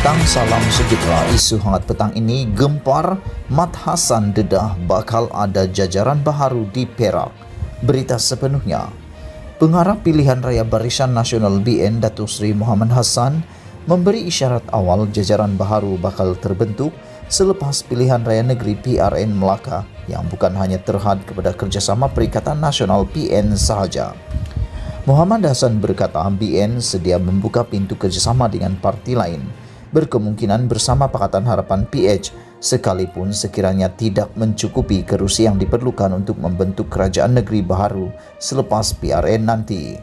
petang, salam sejahtera. Isu hangat petang ini gempar, Mat Hassan dedah bakal ada jajaran baharu di Perak. Berita sepenuhnya. Pengarah pilihan raya Barisan Nasional BN Datuk Seri Mohamad Hassan memberi isyarat awal jajaran baharu bakal terbentuk selepas pilihan raya negeri PRN Melaka yang bukan hanya terhad kepada kerjasama Perikatan Nasional PN sahaja. Mohamad Hassan berkata BN sedia membuka pintu kerjasama dengan parti lain, berkemungkinan bersama Pakatan Harapan PH, sekalipun sekiranya tidak mencukupi kerusi yang diperlukan untuk membentuk kerajaan negeri baharu selepas PRN nanti.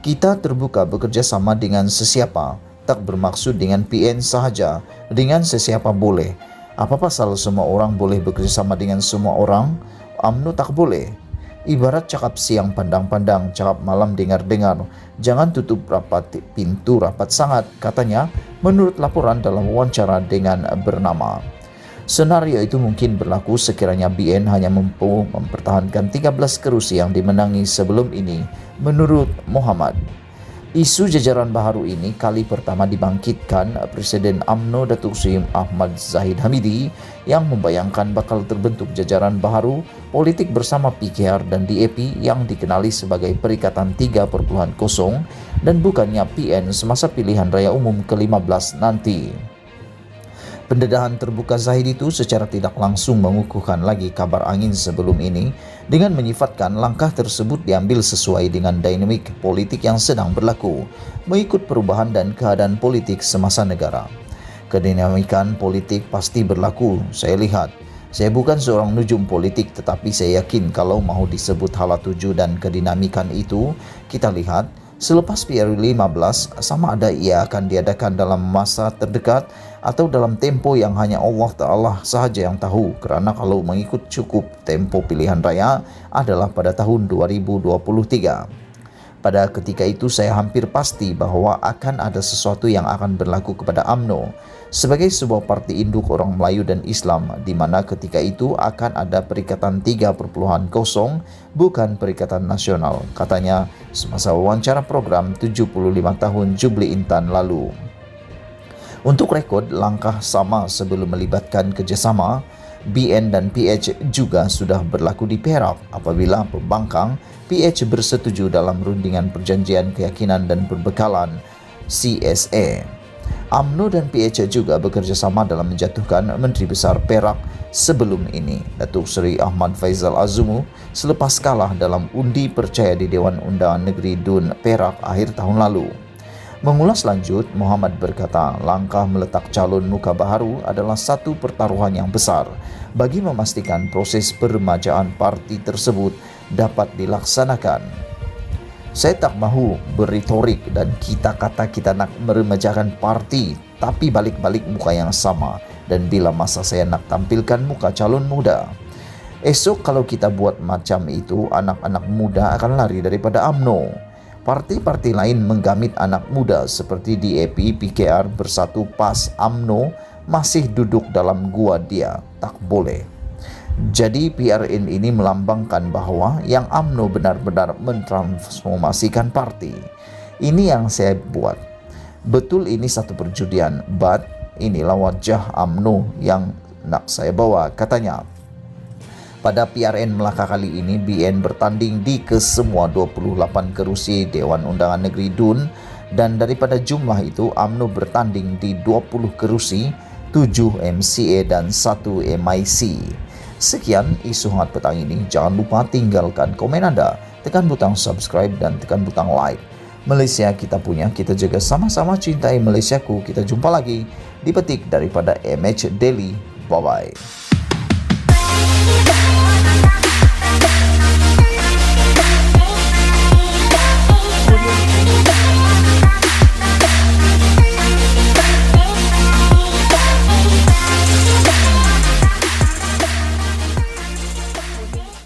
Kita terbuka bekerja sama dengan sesiapa, tak bermaksud dengan PN sahaja, dengan sesiapa boleh. Apa pasal semua orang boleh bekerja sama dengan semua orang? UMNO tak boleh. Ibarat cakap siang pandang-pandang, cakap malam dengar-dengar. Jangan tutup rapat pintu rapat sangat, katanya, menurut laporan dalam wawancara dengan bernama. Senario itu mungkin berlaku sekiranya BN hanya mampu mempertahankan 13 kerusi yang dimenangi sebelum ini, menurut Mohamad. Isu jajaran baharu ini kali pertama dibangkitkan Presiden UMNO Datuk Seri Ahmad Zahid Hamidi yang membayangkan bakal terbentuk jajaran baharu politik bersama PKR dan DAP yang dikenali sebagai Perikatan 3.0 dan bukannya PN semasa pilihan raya umum ke-15 nanti. Pendedahan terbuka Zahid itu secara tidak langsung mengukuhkan lagi kabar angin sebelum ini dengan menyifatkan langkah tersebut diambil sesuai dengan dinamik politik yang sedang berlaku, mengikut perubahan dan keadaan politik semasa negara. Kedinamikan politik pasti berlaku, saya lihat. Saya bukan seorang nujum politik, tetapi saya yakin kalau mahu disebut hala tuju dan kedinamikan itu, kita lihat selepas PRN 15 sama ada ia akan diadakan dalam masa terdekat atau dalam tempo yang hanya Allah Ta'ala sahaja yang tahu, kerana kalau mengikut cukup tempo pilihan raya adalah pada tahun 2023. Pada ketika itu saya hampir pasti bahawa akan ada sesuatu yang akan berlaku kepada UMNO sebagai sebuah parti induk orang Melayu dan Islam, di mana ketika itu akan ada Perikatan 3.0 bukan Perikatan Nasional, katanya semasa wawancara program 75 tahun Jubli Intan lalu. Untuk rekod, langkah sama sebelum melibatkan kerjasama, BN dan PH juga sudah berlaku di Perak apabila pembangkang PH bersetuju dalam rundingan perjanjian keyakinan dan perbekalan CSA. UMNO dan PH juga bekerjasama dalam menjatuhkan Menteri Besar Perak sebelum ini, Datuk Seri Ahmad Faizal Azumu, selepas kalah dalam undi percaya di Dewan Undangan Negeri DUN Perak akhir tahun lalu. Mengulas lanjut, Mohamad berkata langkah meletak calon muka baharu adalah satu pertaruhan yang besar bagi memastikan proses peremajaan parti tersebut dapat dilaksanakan. Saya tak mahu berretorik dan kita kata kita nak meremajakan parti, tapi balik-balik muka yang sama, dan bila masa saya nak tampilkan muka calon muda. Esok kalau kita buat macam itu, anak-anak muda akan lari daripada UMNO. Parti-parti lain menggamit anak muda seperti DAP, PKR, Bersatu, PAS, UMNO masih duduk dalam gua dia. Tak boleh. Jadi PRN ini melambangkan bahawa yang UMNO benar-benar mentransformasikan parti. Ini yang saya buat. Betul ini satu perjudian, but inilah wajah UMNO yang nak saya bawa, katanya. Pada PRN Melaka kali ini, BN bertanding di kesemua 28 kerusi Dewan Undangan Negeri DUN, dan daripada jumlah itu UMNO bertanding di 20 kerusi, 7 MCA dan 1 MIC. Sekian isu hangat petang ini. Jangan lupa tinggalkan komen Anda, tekan butang subscribe dan tekan butang like. Malaysia kita punya, kita jaga sama-sama cintai Malaysiaku. Kita jumpa lagi di petik daripada MH Daily. Bye-bye.